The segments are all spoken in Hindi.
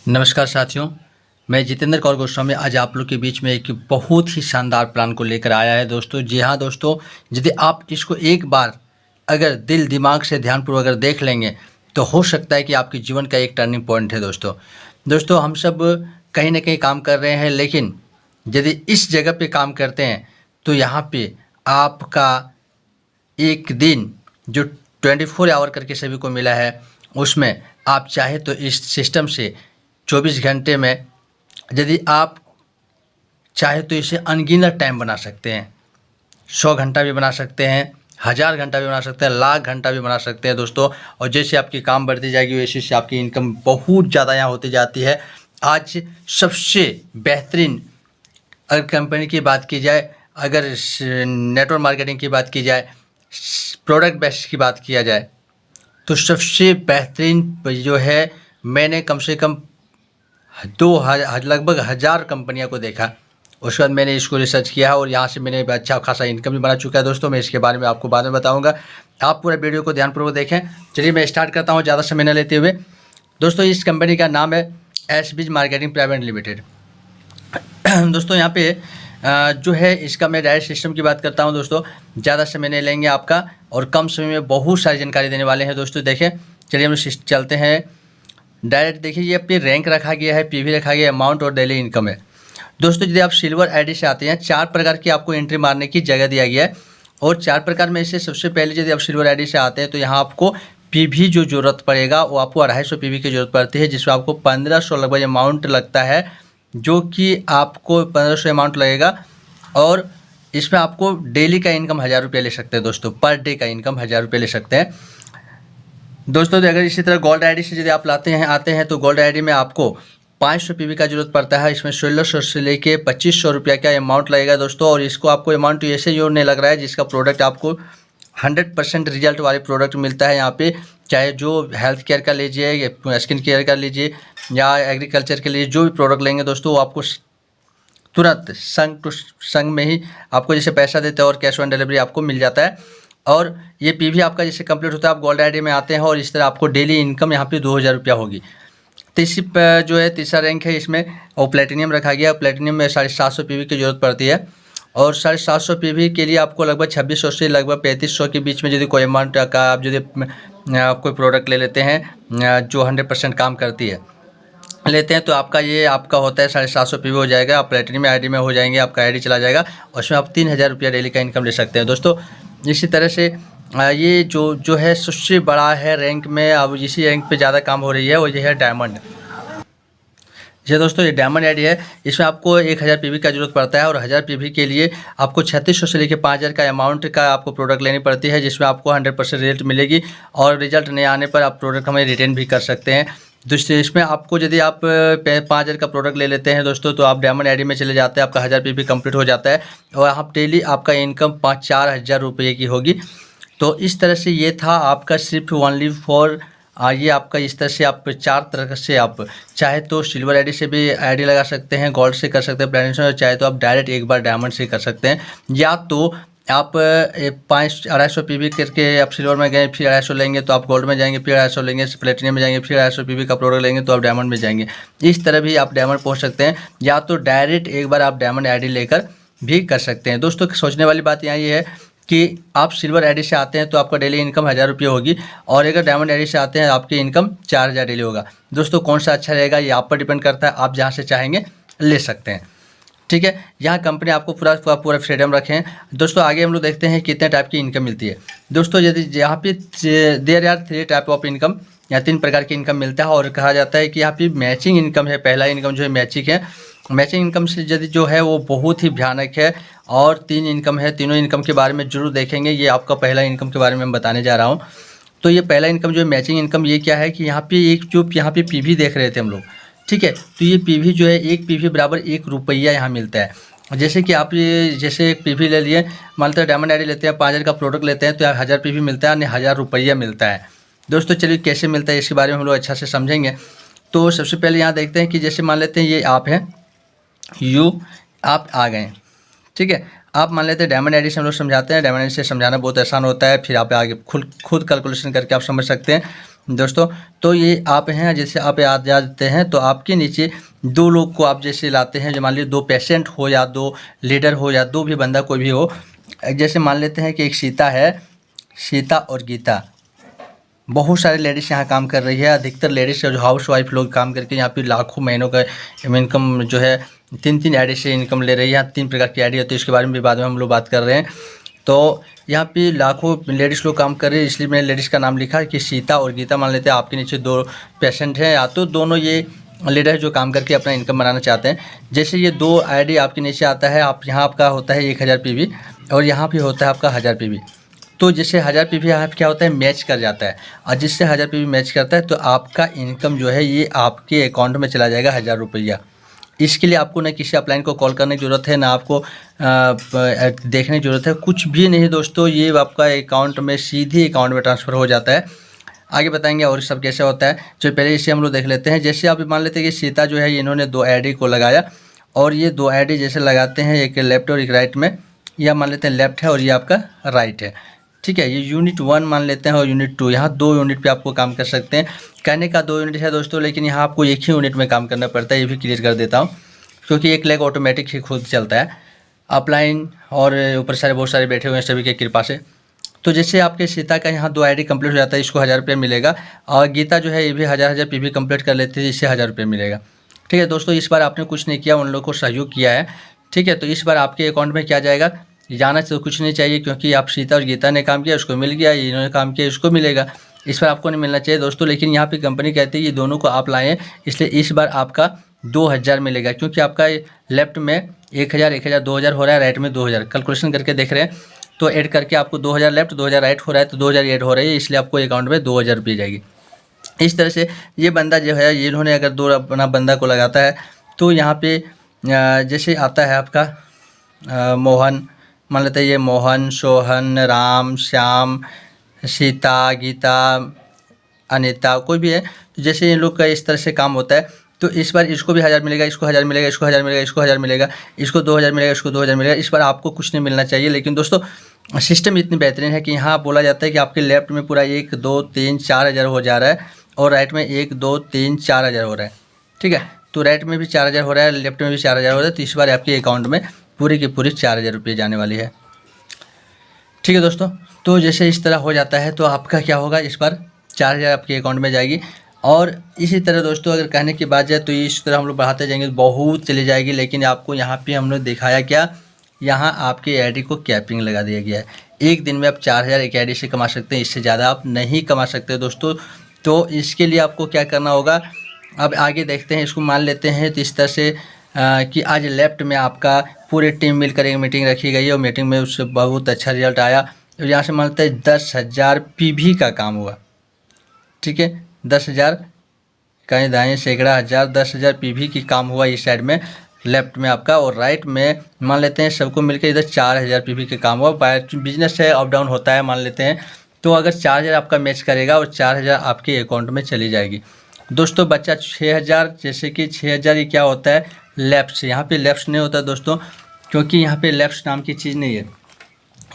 नमस्कार साथियों, मैं जितेंद्र कौर गोस्वामी आज आप लोग के बीच में एक बहुत ही शानदार प्लान को लेकर आया है दोस्तों। जी हाँ दोस्तों, यदि आप इसको एक बार अगर दिल दिमाग से ध्यानपूर्वक अगर देख लेंगे तो हो सकता है कि आपके जीवन का एक टर्निंग पॉइंट है दोस्तों हम सब कहीं ना कहीं काम कर रहे हैं, लेकिन यदि इस जगह पे काम करते हैं तो यहाँ पे आपका एक दिन जो 24 आवर करके सभी को मिला है, उसमें आप चाहे तो इस सिस्टम से 24 घंटे में यदि आप चाहे तो इसे अनगिनत टाइम बना सकते हैं। 100 घंटा भी बना सकते हैं, 1000 घंटा भी बना सकते हैं, लाख घंटा भी बना सकते हैं दोस्तों। और जैसे आपकी काम बढ़ती जाएगी वैसे से आपकी इनकम बहुत ज़्यादा यहाँ होती जाती है। आज सबसे बेहतरीन अगर कंपनी की बात की जाए, अगर नेटवर्क मार्केटिंग की बात की जाए, प्रोडक्ट बेस्ड की बात किया जाए, तो सबसे बेहतरीन जो है, मैंने कम से कम लगभग 1000 कंपनियों को देखा। उसके बाद मैंने इसको रिसर्च किया है और यहाँ से मैंने अच्छा खासा इनकम भी बना चुका है दोस्तों। मैं इसके बारे में आपको बाद में बताऊंगा, आप पूरा वीडियो को ध्यानपूर्वक देखें। चलिए मैं स्टार्ट करता हूँ ज़्यादा समय न लेते हुए। दोस्तों इस कंपनी का नाम है एसबीज मार्केटिंग प्राइवेट लिमिटेड। दोस्तों यहाँ पे जो है इसका मैं डायरेक्ट सिस्टम की बात करता हूँ दोस्तों, ज़्यादा समय नहीं लेंगे आपका और कम समय में बहुत सारी जानकारी देने वाले हैं दोस्तों। देखें, चलिए हम चलते हैं डायरेक्ट। देखिए ये पे रैंक रखा गया है, पीवी रखा गया है, अमाउंट और डेली इनकम है दोस्तों। यदि आप सिल्वर आईडी से आते हैं, 4 प्रकार की आपको एंट्री मारने की जगह दिया गया है और 4 प्रकार में से सबसे पहले यदि आप सिल्वर आईडी से आते हैं तो यहाँ आपको पीवी जो ज़रूरत पड़ेगा वो आपको 250 पीवी की ज़रूरत पड़ती है, जिसमें आपको 1500 लगभग अमाउंट लगता है, जो कि आपको 1500 अमाउंट लगेगा। और इसमें आपको डेली का इनकम 1000 रुपये ले सकते हैं दोस्तों, पर डे का इनकम 1000 रुपये ले सकते हैं दोस्तों। अगर इसी तरह गोल्ड आईडी से यदि आप आते हैं तो गोल्ड आईडी में आपको 500 पीवी का जरूरत पड़ता है। इसमें 1600 से लेके 2500 रुपया का अमाउंट लगेगा दोस्तों। और इसको आपको अमाउंट ऐसे जोड़ नहीं लग रहा है जिसका प्रोडक्ट आपको 100% रिजल्ट वाले प्रोडक्ट मिलता है यहाँ पे, चाहे जो हेल्थ केयर का लीजिए, स्किन केयर का लीजिए या एग्रीकल्चर के लिए जो भी प्रोडक्ट लेंगे दोस्तों, वो आपको तुरंत संग टू संग में ही आपको जैसे पैसा देते हैं और कैश ऑन डिलीवरी आपको मिल जाता है। और ये पीवी आपका जैसे कंप्लीट होता है, आप गोल्ड आईडी में आते हैं और इस तरह आपको डेली इनकम यहाँ पे 2000 रुपया होगी। जो है तीसरा रैंक है इसमें, और प्लेटिनियम रखा गया। प्लेटिनियम में 750 पीवी की ज़रूरत पड़ती है और 750 पीवी के लिए आपको लगभग 2600 से लगभग 3500 के बीच में यदि कोई अमाउंट का आप यदि कोई प्रोडक्ट ले लेते हैं जो 100% काम करती है लेते हैं, तो आपका ये आपका होता है 750 पीवी हो जाएगा। आप प्लेटिनियम आईडी में हो जाएंगे, आपका आईडी चला जाएगा और उसमें आप 3000 रुपया डेली का इनकम ले सकते हैं दोस्तों। इसी तरह से ये जो है सबसे बड़ा है रैंक में, अब इसी रैंक पे ज़्यादा काम हो रही है, वो ये है डायमंड। ये दोस्तों ये डायमंड आईडी है, इसमें आपको 1000 पीवी का जरूरत पड़ता है और 1000 पीवी के लिए आपको 3600 से लेकर 5000 का अमाउंट का आपको प्रोडक्ट लेनी पड़ती है, जिसमें आपको 100% रिजल्ट मिलेगी और रिजल्ट नहीं आने पर आप प्रोडक्ट हमें रिटर्न भी कर सकते हैं। दूसरे इसमें आपको यदि आप 5000 का प्रोडक्ट ले लेते हैं दोस्तों, तो आप डायमंड आईडी में चले जाते हैं, आपका 1000 पीवी कंप्लीट हो जाता है और आप डेली आपका इनकम 4 हज़ार रुपये की होगी। तो इस तरह से ये था आपका सिर्फ ओनली फॉर ये आपका इस तरह से आप 4 तरह से आप चाहे तो सिल्वर आईडी से भी आईडी लगा सकते हैं, गोल्ड से कर सकते हैं, प्लेटिनम से, चाहे तो आप डायरेक्ट एक बार डायमंड से कर सकते हैं, या तो आप 250 पीवी करके आप सिल्वर में गए, फिर 250 लेंगे तो आप गोल्ड में जाएंगे, फिर 250 लेंगे प्लेटिनियम में जाएंगे, फिर 250 पीवी का प्रोडक्ट लेंगे तो आप डायमंड में जाएंगे। इस तरह भी आप डायमंड पहुंच सकते हैं, या तो डायरेक्ट एक बार आप डायमंड आईडी लेकर भी कर सकते हैं दोस्तों। सोचने वाली बात यहाँ ये है कि आप सिल्वर आईडी से आते हैं तो आपका डेली इनकम 1000 रुपये होगी, और अगर डायमंड आईडी से आते हैं आपकी इनकम 4000 डेली होगा दोस्तों। कौन सा अच्छा रहेगा ये आप पर डिपेंड करता है, आप जहाँ से चाहेंगे ले सकते हैं, ठीक है। यहाँ कंपनी आपको पूरा फ्रीडम रखें दोस्तों। आगे हम लोग देखते हैं कितने टाइप की इनकम मिलती है दोस्तों। यदि यहाँ पे there are 3 type of income, या 3 प्रकार की इनकम मिलता है, और कहा जाता है कि यहाँ पे मैचिंग इनकम है। पहला इनकम जो है मैचिंग है, मैचिंग इनकम से यदि जो है वो बहुत ही भयानक है। और 3 इनकम है, तीनों इनकम के बारे में जरूर देखेंगे। ये आपका पहला इनकम के बारे में मैं बताने जा रहा हूँ। तो ये पहला इनकम जो है मैचिंग इनकम, ये क्या है कि यहाँ पे यहाँ पे पीवी देख रहे थे हम लोग, ठीक है। तो ये पीवी जो है 1 पीवी बराबर 1 रुपया यहाँ मिलता है। जैसे कि आप ये जैसे एक पीवी ले लिए, मान लो डायमंड आईडी लेते हैं, 5000 का प्रोडक्ट लेते हैं तो 1000 पीवी मिलता है, यानी 1000 रुपया मिलता है दोस्तों। चलिए कैसे मिलता है इसके बारे में हम लोग अच्छा से समझेंगे। तो सबसे पहले यहाँ देखते हैं कि जैसे मान लेते हैं ये आप हैं, आप आ गए, ठीक है। आप मान लेते हैं डायमंड आईडी से हम लोग समझाते हैं, डायमंड आईडी से समझाना बहुत आसान होता है, फिर आप आगे खुद कैलकुलेशन करके आप समझ सकते हैं। दोस्तों। तो ये आप हैं, जैसे आप आ जाते हैं तो आपके नीचे 2 लोग को आप जैसे लाते हैं, जो मान लीजिए 2 पेशेंट हो या 2 लीडर हो या 2 भी बंदा कोई भी हो। जैसे मान लेते हैं कि एक सीता है, सीता और गीता। बहुत सारे लेडीज़ यहाँ काम कर रही है, अधिकतर लेडीज़ जो हाउस वाइफ लोग काम करके यहाँ पे लाखों महीनों का इनकम जो है 3 आईडी से इनकम ले रही है। यहाँ 3 प्रकार की आईडी होती है, इसके बारे में भी बाद में हम लोग बात कर रहे हैं। तो यहाँ पे लाखों लेडीज़ लोग काम कर रहे हैं, इसलिए मैंने लेडीज़ का नाम लिखा कि सीता और गीता। मान लेते हैं आपके नीचे 2 पेशेंट हैं, या तो दोनों ये लीडर जो काम करके अपना इनकम बनाना चाहते हैं। जैसे ये 2 आईडी आपके नीचे आता है, आप यहाँ आपका होता है 1000 पीवी और यहाँ पे होता है आपका 1000 पीवी। तो जिससे 1000 पीवी यहाँ क्या होता है, मैच कर जाता है, और जिससे 1000 पीवी मैच करता है तो आपका इनकम जो है ये आपके अकाउंट में चला जाएगा 1000 रुपया। इसके लिए आपको ना किसी अपलाइन को कॉल करने की ज़रूरत है, ना आपको देखने की ज़रूरत है, कुछ भी नहीं दोस्तों। ये आपका अकाउंट में सीधे अकाउंट में ट्रांसफ़र हो जाता है। आगे बताएंगे और सब कैसे होता है। जो पहले इसे हम लोग देख लेते हैं। जैसे आप मान लेते हैं कि सीता जो है इन्होंने 2 आईडी को लगाया, और ये 2 आईडी जैसे लगाते हैं, एक लेफ्ट और एक राइट में, या मान लेते हैं लेफ्ट है और ये आपका राइट है, ठीक है। ये यूनिट 1 मान लेते हैं और यूनिट 2, यहाँ 2 यूनिट पे आपको काम कर सकते हैं। कहने का 2 यूनिट है दोस्तों, लेकिन यहाँ आपको एक ही यूनिट में काम करना पड़ता है, ये भी क्लियर कर देता हूँ, क्योंकि एक लेग ऑटोमेटिक ही खुद चलता है, अपलाइन और ऊपर सारे बहुत सारे बैठे हुए हैं सभी के कृपा से। तो जैसे आपके सीता का यहाँ 2 आईडी कंप्लीट हो जाता है, इसको 1000 रुपये मिलेगा, और गीता जो है ये भी 1000 पीवी कंप्लीट कर लेती है, इससे 1000 रुपये मिलेगा, ठीक है दोस्तों। इस बार आपने कुछ नहीं किया, उन लोगों को सहयोग किया है, ठीक है। तो इस बार आपके अकाउंट में क्या जाएगा, जाना तो कुछ नहीं चाहिए, क्योंकि आप सीता और गीता ने काम किया, उसको मिल गया, इन्होंने काम किया, इसको मिलेगा। इस बार आपको नहीं मिलना चाहिए दोस्तों, लेकिन यहाँ पे कंपनी कहती है ये दोनों को आप लाएँ, इसलिए इस बार आपका 2000 मिलेगा, क्योंकि आपका लेफ्ट में 1000 1000 2000 हो रहा है, राइट में 2000। कैलकुलेशन करके देख रहे हैं तो ऐड करके आपको 2000 लेफ्ट 2000 राइट हो रहा है, तो 2000 ऐड हो रही है, इसलिए आपको अकाउंट में 2000 रुपये जाएगी। इस तरह से ये बंदा जो है, इन्होंने अगर 2 अपना बंदा को लगाता है तो यहाँ पे जैसे आता है आपका मोहन, मान लेते हैं ये मोहन, सोहन, राम, श्याम, सीता, गीता, अनीता, कोई भी है। तो जैसे इन लोग का इस तरह से काम होता है, तो इस बार इसको भी 1000 मिलेगा, इसको 1000 मिलेगा, इसको 1000 मिलेगा, इसको 1000 मिलेगा, इसको 2000 मिलेगा, इसको 2000 मिलेगा। इस बार आपको कुछ नहीं मिलना चाहिए, लेकिन दोस्तों सिस्टम इतनी बेहतरीन है कि यहाँ बोला जाता है कि आपके लेफ्ट में पूरा 1 2 3 4000 हो जा रहा है, और राइट में 1 2 3 4000 हो रहा है, ठीक है। तो राइट में भी 4000 हो रहा है, लेफ्ट में भी 4000 हो रहा है, तो इस बार आपके अकाउंट में पूरी की पूरी 4000 रुपये जाने वाली है, ठीक है दोस्तों। तो जैसे इस तरह हो जाता है तो आपका क्या होगा, इस बार 4000 आपके अकाउंट में जाएगी। और इसी तरह दोस्तों अगर कहने की बात जाए तो इस तरह हम लोग बढ़ाते जाएंगे तो बहुत चली जाएगी, लेकिन आपको यहाँ पे हम लोग दिखाया क्या, यहाँ आपके आईडी को कैपिंग लगा दिया गया है। एक दिन में आप 4000 एक आईडी से कमा सकते हैं, इससे ज़्यादा आप नहीं कमा सकते दोस्तों। तो इसके लिए आपको क्या करना होगा, अब आगे देखते हैं। इसको मान लेते हैं तो इस तरह से कि आज लेफ्ट में आपका पूरी टीम मिलकर एक मीटिंग रखी गई है, और मीटिंग में उससे बहुत अच्छा रिजल्ट आया। तो यहाँ से मानते हैं 10,000 पीवी का काम हुआ, ठीक है। 10,000 कहीं दाएँ सैकड़ा हज़ार 10,000 पीवी की काम हुआ इस साइड में लेफ्ट में आपका, और राइट में मान लेते हैं सबको मिलकर इधर 4000 पीवी का काम हुआ। बिजनेस है, अप डाउन होता है मान लेते हैं। तो अगर 4000 आपका मैच करेगा और 4000 आपके अकाउंट में चली जाएगी दोस्तों। बच्चा 6000, जैसे कि 6000 ये क्या होता है, लेफ्ट। यहाँ पे लेफ्ट नहीं होता दोस्तों, क्योंकि यहाँ पे लेफ्ट नाम की चीज़ नहीं है।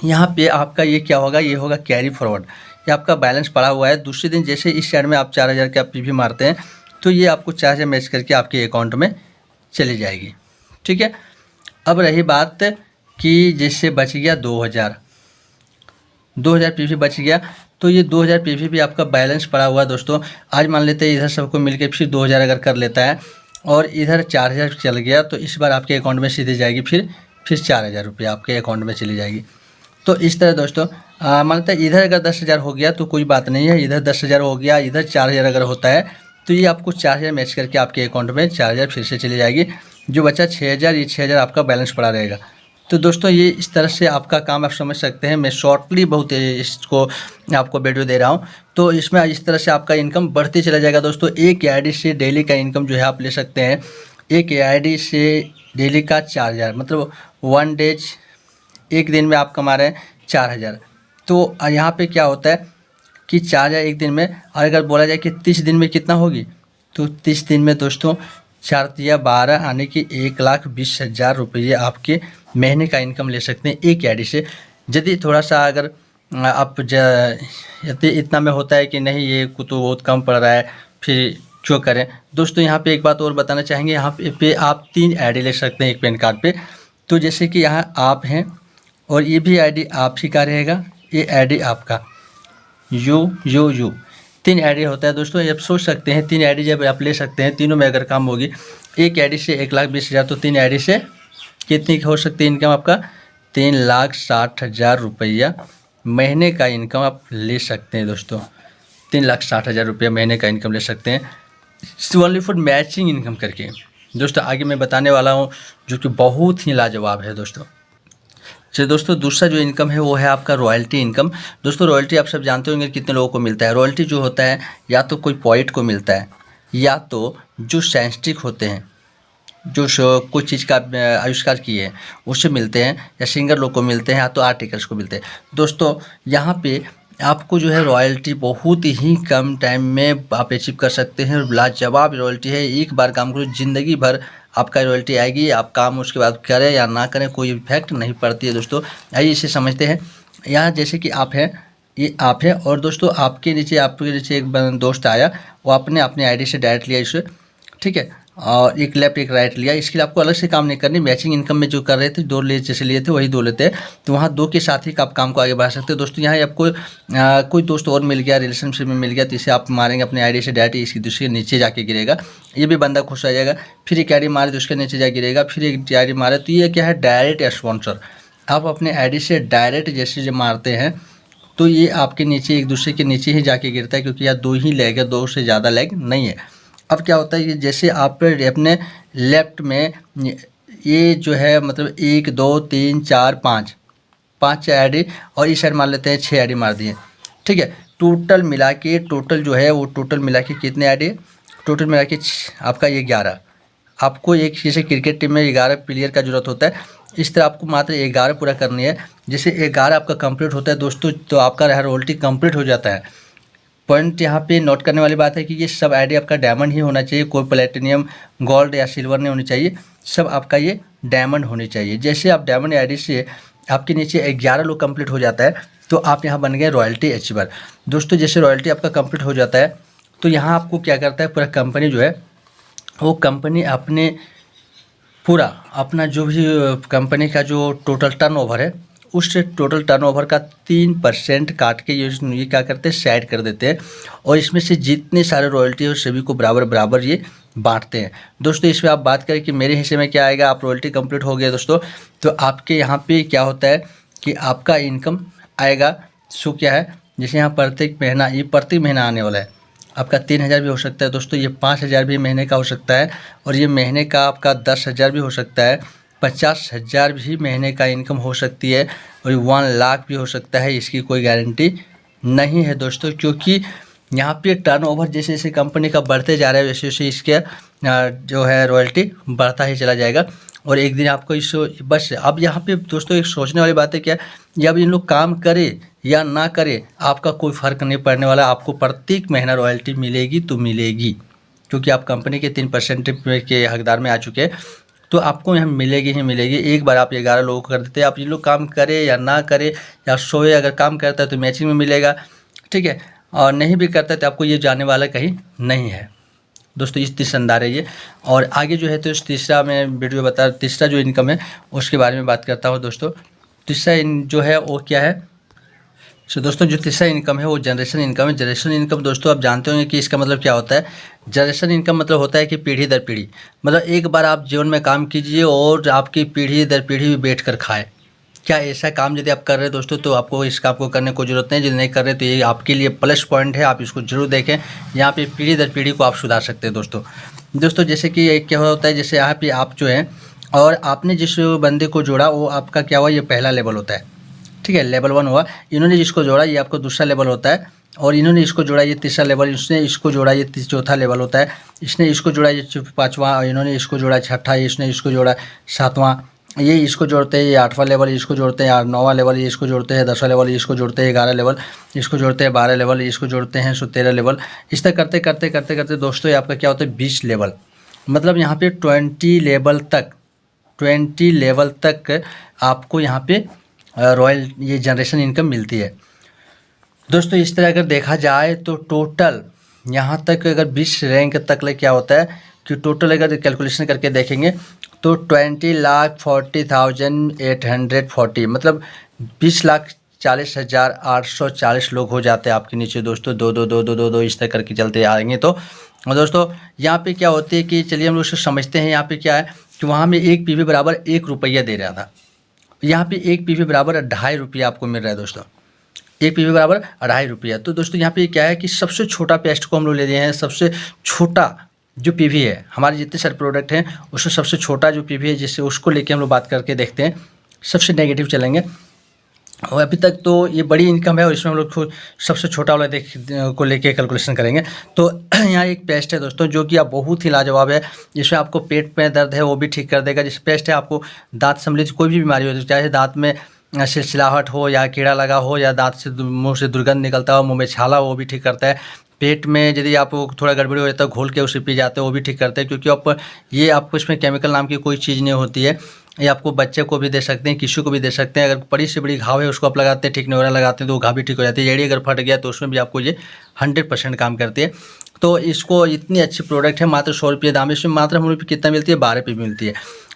यहाँ पे आपका ये क्या होगा, ये होगा कैरी फॉरवर्ड। ये आपका बैलेंस पड़ा हुआ है, दूसरे दिन जैसे इस साइड में आप 4000 के आप पीवी मारते हैं तो ये आपको 4000 मैच करके आपके अकाउंट में चली जाएगी, ठीक है। अब रही बात कि जैसे बच गया 2000 पीवी बच गया, तो ये 2000 पीवी भी आपका बैलेंस पड़ा हुआ दोस्तों। आज मान लेते हैं इधर सबको मिलके फिर 2000 अगर कर लेता है और इधर 4000 चल गया, तो इस बार आपके अकाउंट में सीधे जाएगी, फिर 4000 रुपये आपके अकाउंट में चली जाएगी। तो इस तरह दोस्तों मानते हैं इधर अगर 10,000 हो गया तो कोई बात नहीं है, इधर 10,000 हो गया, इधर 4000 अगर होता है तो ये आपको 4000 मैच करके आपके अकाउंट में 4000 फिर से चली जाएगी। जो बचा 6000, ये 6000 आपका बैलेंस पड़ा रहेगा। तो दोस्तों ये इस तरह से आपका काम आप समझ सकते हैं। मैं शॉर्टली बहुत इसको आपको वीडियो दे रहा हूँ, तो इसमें इस तरह से आपका इनकम बढ़ते चला जाएगा दोस्तों। एक आईडी से डेली का इनकम जो है आप ले सकते हैं। एक आईडी से डेली का 4000, मतलब 1 डेज, एक दिन में आप कमा रहे हैं 4000। तो यहाँ पे क्या होता है कि 4000 एक दिन में, और अगर बोला जाए कि 30 दिन में कितना होगी, तो 30 दिन में दोस्तों 4 या 12 आने की 1,20,000 रुपये आपके महीने का इनकम ले सकते हैं एक आईडी से। यदि थोड़ा सा अगर आप इतना में होता है कि नहीं ये तो बहुत कम पड़ रहा है, फिर क्यों करें। दोस्तों यहाँ पे एक बात और बताना चाहेंगे, यहाँ पे आप 3 आईडी ले सकते हैं एक पैन कार्ड पे। तो जैसे कि यहाँ आप हैं और ये भी आईडी आप ही का रहेगा, ये आईडी आपका यू 3 आईडी होता है दोस्तों। आप सोच सकते हैं 3 आईडी जब आप ले सकते हैं, तीनों में अगर काम होगी, एक आईडी से 1,20,000, तो 3 आईडी से कितनी हो सकती है इनकम आपका? 3,60,000 रुपया महीने का इनकम आप ले सकते हैं दोस्तों। 3,60,000 रुपया महीने का इनकम ले सकते हैं ओनली फॉर मैचिंग इनकम करके। दोस्तों आगे मैं बताने वाला हूँ जो कि बहुत ही लाजवाब है दोस्तों। चलिए दोस्तों, दूसरा जो इनकम है वो है आपका रॉयल्टी इनकम। दोस्तों रॉयल्टी आप सब जानते होंगे कितने लोगों को मिलता है। रॉयल्टी जो होता है या तो कोई पोइट को मिलता है, या तो जो साइंटिस्ट होते हैं, जो कुछ चीज़ का आविष्कार किए हैं उससे मिलते हैं, या सिंगर लोग को मिलते हैं, या तो आर्टिकल्स को मिलते हैं। दोस्तों यहाँ पे आपको जो है रॉयल्टी बहुत ही कम टाइम में आप अचीव कर सकते हैं। लाजवाब रॉयल्टी है, एक बार काम करो ज़िंदगी भर आपका रॉयल्टी आएगी। आप काम उसके बाद करें या ना करें कोई इफेक्ट नहीं पड़ती है दोस्तों। आइए इसे समझते हैं। यहाँ जैसे कि आप हैं, ये आप हैं, और दोस्तों आपके नीचे एक दोस्त आया, वो अपने आईडी से डायरेक्ट लिया इसे, ठीक है, और एक लेफ्ट एक राइट लिया। इसके लिए आपको अलग से काम नहीं करनी। मैचिंग इनकम में जो कर रहे थे 2 ले जैसे लिए थे वही 2 लेते हैं, तो वहाँ 2 के साथ ही आप काम को आगे बढ़ा सकते हैं दोस्तों। यहाँ आपको कोई दोस्त और मिल गया, रिलेशनशिप में मिल गया, तो इसे आप मारेंगे अपने आईडी से डायरेक्ट, इसकी दूसरे नीचे जाके गिरेगा, ये भी बंदा खुश आ जाएगा। फिर एक आईडी मारे तो उसके नीचे जा गिरेगा, फिर एक आईडी मारे, तो ये क्या है, डायरेक्ट स्पॉन्सर। आप अपने आईडी से डायरेक्ट जैसे जो मारते हैं तो ये आपके नीचे एक दूसरे के नीचे ही जाके गिरता है, क्योंकि यहाँ 2 ही लेग है, 2 से ज़्यादा लेग नहीं है। अब क्या होता है कि जैसे आप अपने लेफ्ट में ये जो है मतलब 1 2 3 4 5 आईडी, और इस साइड मार लेते हैं 6 आईडी मार दिए, ठीक है। टोटल मिला के जो है वो टोटल मिला के कितने आईडी? टोटल मिला के आपका ये 11। आपको एक जैसे क्रिकेट टीम में 11 प्लेयर का जरूरत होता है, इस तरह आपको मात्र 11 पूरा करनी है। जैसे 11 आपका कंप्लीट होता है दोस्तों, तो आपका रॉयल्टी कंप्लीट हो जाता है। पॉइंट यहाँ पे नोट करने वाली बात है कि ये सब आईडी आपका डायमंड ही होना चाहिए, कोई प्लेटिनियम, गोल्ड या सिल्वर नहीं होनी चाहिए, सब आपका ये डायमंड होनी चाहिए। जैसे आप डायमंड आईडी से आपके नीचे 11 लोग कंप्लीट हो जाता है, तो आप यहाँ बन गए रॉयल्टी अचीवर दोस्तों। जैसे रॉयल्टी आपका कंप्लीट हो जाता है, तो यहाँ आपको क्या करता है, पूरा कंपनी जो है वो कंपनी पूरा अपना जो भी कंपनी का जो टोटल टर्नओवर है, उस टोटल टर्नओवर का 3% काट के ये क्या करते हैं, साइड कर देते हैं, और इसमें से जितने सारे रॉयल्टी है सभी को बराबर बराबर ये बांटते हैं दोस्तों। इसमें आप बात करें कि मेरे हिस्से में क्या आएगा, आप रॉयल्टी कंप्लीट हो गया दोस्तों, तो आपके यहाँ पे क्या होता है कि आपका इनकम आएगा। सो क्या है, जैसे यहाँ प्रत्येक महीना आने वाला है, आपका 3,000 भी हो सकता है दोस्तों, ये 5,000 भी महीने का हो सकता है, और ये महीने का आपका 10,000 भी हो सकता है, 50,000 भी महीने का इनकम हो सकती है, और 1 लाख भी हो सकता है। इसकी कोई गारंटी नहीं है दोस्तों, क्योंकि यहाँ पे टर्नओवर जैसे जैसे कंपनी का बढ़ते जा रहा है वैसे वैसे इसके जो है रॉयल्टी बढ़ता ही चला जाएगा, और एक दिन आपको इस बस। अब यहाँ पे दोस्तों एक सोचने वाली बात है क्या, जब इन लोग काम करे या ना करे आपका कोई फ़र्क नहीं पड़ने वाला, आपको प्रत्येक महीना रॉयल्टी मिलेगी तो मिलेगी, क्योंकि आप कंपनी के 3% के हकदार में आ चुके हैं, तो आपको यहाँ मिलेगी ही मिलेगी। एक बार आप 11 लोगों को कर देते हैं, आप ये लोग काम करे या ना करे या सोए, अगर काम करता है तो मैचिंग में मिलेगा, ठीक है, और नहीं भी करता है तो आपको ये जाने वाला कहीं नहीं है दोस्तों। इस तीसरा अंदाज है ये। और आगे जो है तो इस तीसरा जो इनकम है उसके बारे में बात करता हूँ दोस्तों। तीसरा जो है वो क्या है, सो दोस्तों जो तीसरा इनकम है वो जनरेशन इनकम है। जनरेशन इनकम दोस्तों आप जानते होंगे कि इसका मतलब क्या होता है। जनरेशन इनकम मतलब होता है कि पीढ़ी दर पीढ़ी, मतलब एक बार आप जीवन में काम कीजिए और आपकी पीढ़ी दर पीढ़ी भी बैठ कर खाए। क्या ऐसा काम यदि आप कर रहे हैं दोस्तों, तो आपको इस काम को करने को जरूरत नहीं। यदि नहीं कर रहे तो ये आपके लिए प्लस पॉइंट है, आप इसको जरूर देखें। यहाँ पे पीढ़ी दर पीढ़ी को आप सुधार सकते हैं दोस्तों। जैसे कि क्या होता है, जैसे यहाँ पे आप जो है और आपने जिस बंदे को जोड़ा वो आपका क्या हुआ, ये पहला लेवल होता है, ठीक है, लेवल 1 हुआ। इन्होंने जिसको जोड़ा ये आपको दूसरा लेवल होता है, और इन्होंने इसको जोड़ा ये तीसरा लेवल, इसने इसको जोड़ा ये चौथा लेवल होता है, इसने इसको जोड़ा ये 5वां, और इन्होंने इसको जोड़ा 6ठा, इसने इसको जोड़ा 7वां, ये इसको जोड़ते हैं ये 8वां लेवल, इसको जोड़ते हैं 9वां लेवल, ये इसको जोड़ते हैं 10वां लेवल, इसको जोड़ते हैं 11 लेवल, इसको जोड़ते हैं 12 लेवल, इसको जोड़ते हैं 13 लेवल। इस तरह करते करते करते करते दोस्तों ये आपका क्या होता है 20 लेवल, मतलब यहाँ पे 20 लेवल तक आपको यहाँ पे रॉयल ये जनरेशन इनकम मिलती है। दोस्तों इस तरह अगर देखा जाए तो टोटल यहाँ तक अगर 20 रैंक तक ले क्या होता है कि टोटल अगर कैलकुलेशन करके देखेंगे तो 20,40,840 मतलब 20,40,840 लोग हो जाते हैं आपके नीचे दोस्तों। दो दो दो दो दो दो इस तरह करके चलते आएंगे तो और दोस्तों यहाँ पे क्या होती है कि चलिए हम लोग समझते हैं यहाँ पे क्या है कि वहाँ में एक पीवी बराबर 1 रुपया दे रहा था, यहाँ पे एक पीवी बराबर 2.5 रुपया आपको मिल रहा है दोस्तों। एक पीवी बराबर 2.5 रुपया। तो दोस्तों यहाँ पे क्या है कि सबसे छोटा पेस्ट को हम लोग ले रहे हैं, सबसे छोटा जो पीवी है हमारे जितने सारे प्रोडक्ट हैं उसमें सबसे छोटा जो पीवी है जिससे उसको लेके हम लोग बात करके देखते हैं, सबसे नेगेटिव चलेंगे। और अभी तक तो ये बड़ी इनकम है और इसमें हम लोग सबसे छोटा वाला को लेके कैलकुलेशन करेंगे। तो यहाँ एक पेस्ट है दोस्तों जो कि आप बहुत ही लाजवाब है, जिसमें आपको पेट में दर्द है वो भी ठीक कर देगा। जिस पेस्ट है आपको दांत संबंधित कोई भी बीमारी हो, चाहे दांत में सिलसिलाहट हो या कीड़ा लगा हो या दांत से मुंह से दुर्गंध निकलता हो, मुंह में छाला हो, वो भी ठीक करता है। पेट में यदि आपको थोड़ा गड़बड़ी हो जाता है घोल के उसे पी जाते हैं वो भी ठीक करते हैं, क्योंकि आपको इसमें केमिकल नाम की कोई चीज़ नहीं होती है। ये आपको बच्चे को भी दे सकते हैं, किसी को भी दे सकते हैं। अगर बड़ी से बड़ी घाव है उसको आप लगाते हैं ठीक नहीं हो रहा, लगाते हैं तो वो घाव भी ठीक हो जाती है। एड़ी अगर फट गया तो उसमें भी आपको ये 100% काम करती है। तो इसको इतनी अच्छी प्रोडक्ट है, मात्र 100 रुपये दाम है। इसमें मात्र हम लोग कितना मिलती है, 12 रुपये मिलती है।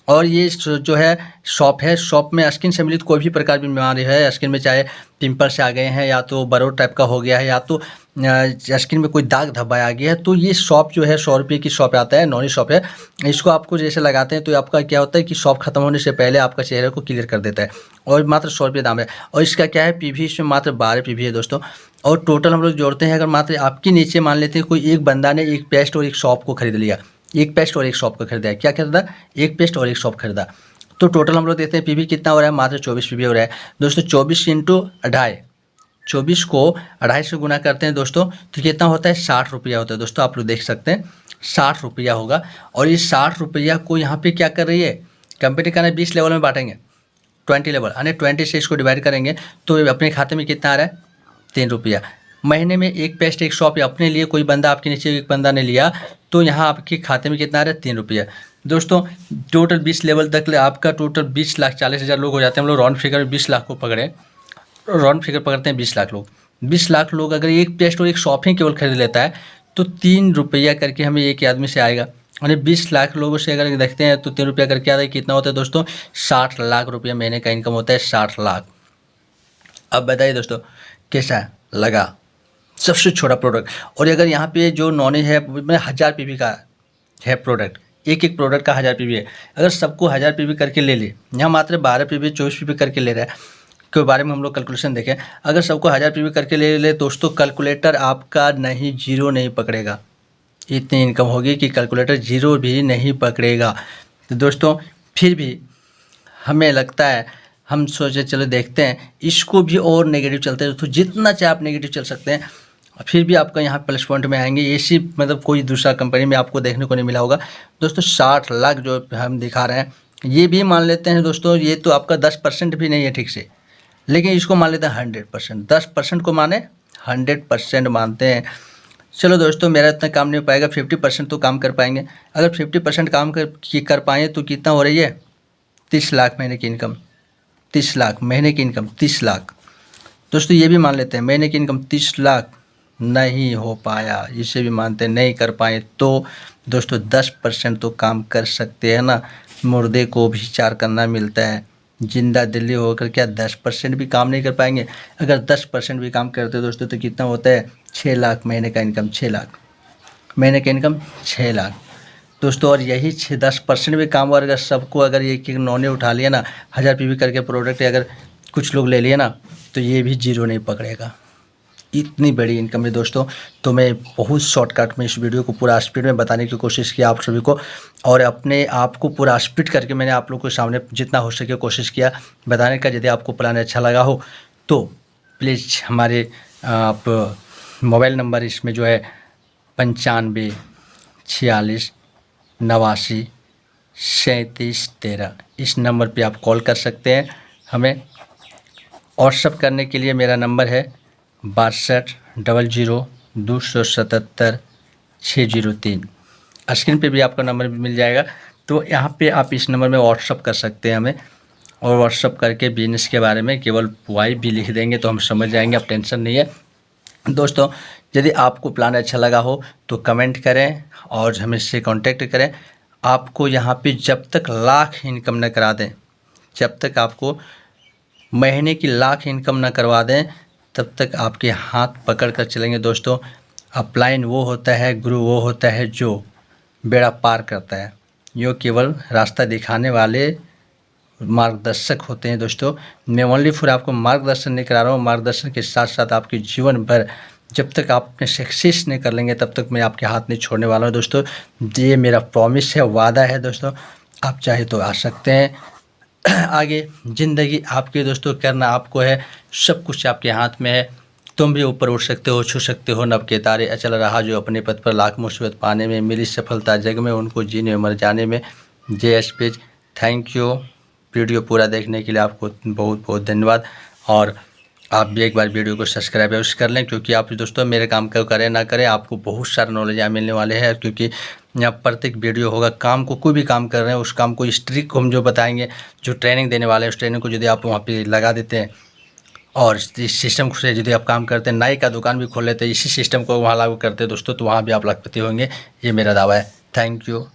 और ये जो है शॉप है, शॉप में स्किन संबंधित कोई भी प्रकार की बीमारी है, स्किन में चाहे पिंपल्स आ गए हैं या तो बरो टाइप का हो गया है या तो स्किन में कोई दाग धब्बा आ गया है, तो ये शॉप जो है 100 रुपये की शॉप आता है, नॉनी शॉप है। इसको आपको जैसे लगाते हैं तो आपका क्या होता है कि शॉप खत्म होने से पहले आपका चेहरे को क्लियर कर देता है और मात्र 100 रुपये दाम है। और इसका क्या है पीवी, इसमें मात्र 12 पीवी है दोस्तों। और टोटल हम लोग जोड़ते हैं, अगर मात्र आपके नीचे मान लेते हैं कोई एक बंदा ने एक पेस्ट और एक शॉप को खरीद लिया, एक पेस्ट और एक शॉप का खरीदा है, क्या खरीदा, एक पेस्ट और एक शॉप खरीदा, तो टोटल हम लोग देते हैं पीवी कितना हो रहा है, मात्र 24 पीवी हो रहा है दोस्तों। 24 इंटू 2.5, 24 को 2.5 से गुना करते हैं दोस्तों तो कितना होता है, 60 रुपया होता है दोस्तों। आप लोग देख सकते हैं 60 रुपया होगा। और ये 60 रुपया को यहाँ पे क्या कर रही है कंपनी का, 20 लेवल में बांटेंगे, 20 लेवल यानी 20 से इसको डिवाइड करेंगे तो अपने खाते में कितना आ रहा है, 3 रुपया। महीने में एक पेस्ट एक शॉप अपने लिए कोई बंदा आपके नीचे एक बंदा ने लिया तो यहाँ आपके खाते में कितना आ रहा है, 3 रुपया दोस्तों। टोटल 20 लेवल तक आपका टोटल 20,40,000 लोग हो जाते हैं। हम लोग राउंड फिगर में 20 लाख को पकड़े, राउंड फिगर पकड़ते हैं 20 लाख लोग। 20 लाख लोग अगर एक पेस्ट और एक शॉप ही केवल खरीद लेता है तो 3 रुपया करके हमें एक आदमी से आएगा। यानी 20 लाख लोगों से अगर देखते हैं तो 3 रुपया करके आता है, कितना होता है दोस्तों, 60 लाख रुपया महीने का इनकम होता है, 60 लाख। अब बताइए दोस्तों कैसा लगा, सबसे छोटा प्रोडक्ट। और अगर यहाँ पे जो नॉलेज है 1000 पीवी का है प्रोडक्ट, एक प्रोडक्ट का 1000 पीवी है, अगर सबको 1000 पीवी करके ले ले, यहाँ मात्र 12 पीवी 24 पीवी करके ले रहा है के बारे में हम लोग कैलकुलेशन देखें। अगर सबको 1000 पीवी करके ले ले दोस्तों, कैलकुलेटर आपका नहीं जीरो नहीं पकड़ेगा, इतनी इनकम होगी कि कैलकुलेटर जीरो भी नहीं पकड़ेगा। तो दोस्तों फिर भी हमें लगता है, हम सोचे चलो देखते हैं इसको भी और नेगेटिव चलते हैं दोस्तों, जितना चाहे आप नेगेटिव चल सकते हैं, फिर भी आपका यहाँ प्लस पॉइंट में आएंगे। ऐसी मतलब कोई दूसरा कंपनी में आपको देखने को नहीं मिला होगा दोस्तों। 60 लाख जो हम दिखा रहे हैं, ये भी मान लेते हैं दोस्तों, ये तो आपका 10% भी नहीं है ठीक से, लेकिन इसको मान लेते हैं 100%। 10% को माने 100% मानते हैं। चलो दोस्तों मेरा इतना काम नहीं हो पाएगा, 50% तो काम कर पाएंगे। अगर 50% काम कर पाएँ तो कितना हो रही है, 30 लाख महीने की इनकम, 30 लाख महीने की इनकम, 30 लाख दोस्तों। ये भी मान लेते हैं महीने की इनकम 30 लाख नहीं हो पाया, इसे भी मानते नहीं कर पाए तो दोस्तों 10% तो काम कर सकते हैं ना। मुर्दे को भी विचार करना मिलता है, जिंदा दिल्ली होकर क्या 10% भी काम नहीं कर पाएंगे। अगर 10% भी काम करते दोस्तों तो कितना होता है, 6 लाख महीने का इनकम, 6 लाख महीने का इनकम, 6 लाख दोस्तों। और यही 10% भी काम, और अगर सबको अगर एक नॉने उठा लिया ना, 1000 पीवी करके प्रोडक्ट अगर कुछ लोग ले लिए ना तो ये भी जीरो नहीं पकड़ेगा, इतनी बड़ी इनकम है दोस्तों। तो मैं बहुत शॉर्टकट में इस वीडियो को पूरा स्पीड में बताने की कोशिश की आप सभी को, और अपने आप को पूरा स्पीड करके मैंने आप लोगों के सामने जितना हो सके कोशिश किया बताने का। यदि आपको प्लान अच्छा लगा हो तो प्लीज़ हमारे आप मोबाइल नंबर इसमें जो है 95 46 89 37 13, इस नंबर पे आप कॉल कर सकते हैं हमें। व्हाट्सअप करने के लिए मेरा नंबर है 62 00 277 603। स्क्रीन पे भी आपका नंबर भी मिल जाएगा, तो यहाँ पे आप इस नंबर में व्हाट्सअप कर सकते हैं हमें। और व्हाट्सअप करके बिजनेस के बारे में केवल वाई भी लिख देंगे तो हम समझ जाएंगे, आप टेंशन नहीं है। दोस्तों यदि आपको प्लान अच्छा लगा हो तो कमेंट करें और हमसे कांटेक्ट करें। आपको यहाँ पे जब तक लाख इनकम न करा दें, जब तक आपको महीने की लाख इनकम न करवा दें, तब तक आपके हाथ पकड़ कर चलेंगे। दोस्तों अपलाइन वो होता है, गुरु वो होता है जो बेड़ा पार करता है, यो केवल रास्ता दिखाने वाले मार्गदर्शक होते हैं। दोस्तों मैं ओनली फॉर आपको मार्गदर्शन नहीं करा रहा हूँ, मार्गदर्शन के साथ साथ आपके जीवन भर जब तक आप सक्सेस नहीं कर लेंगे तब तक मैं आपके हाथ नहीं छोड़ने वाला हूँ। दोस्तों ये मेरा प्रॉमिस है, वादा है। दोस्तों आप चाहे तो आ सकते हैं। आगे ज़िंदगी आपकी दोस्तों, करना आपको है, सब कुछ आपके हाथ में है। तुम भी ऊपर उठ सकते हो, छू सकते हो नभ के तारे, अचल रहा जो अपने पद पर, लाख मुसीबत पाने में, मिली सफलता जग में उनको जीने मर जाने में। JS page, thank you. Video पूरा देखने के लिए आपको बहुत बहुत धन्यवाद। और आप भी एक बार वीडियो को सब्सक्राइब अवश्य कर लें, क्योंकि आप दोस्तों मेरे काम को करें ना करें, आपको बहुत सारा नॉलेज यहाँ मिलने वाले हैं। क्योंकि यहाँ प्रत्येक वीडियो होगा, काम को कोई भी काम कर रहे हैं उस काम को स्ट्रिक्ट हम जो बताएंगे, जो ट्रेनिंग देने वाले हैं उस ट्रेनिंग को यदि आप वहाँ पे लगा देते हैं और इस सिस्टम से यदि आप काम करते हैं, नाई का दुकान भी खोल लेते हैं, इसी सिस्टम को वहाँ लागू करते हैं दोस्तों, तो वहाँ भी आप लखपति होंगे, ये मेरा दावा है। Thank you.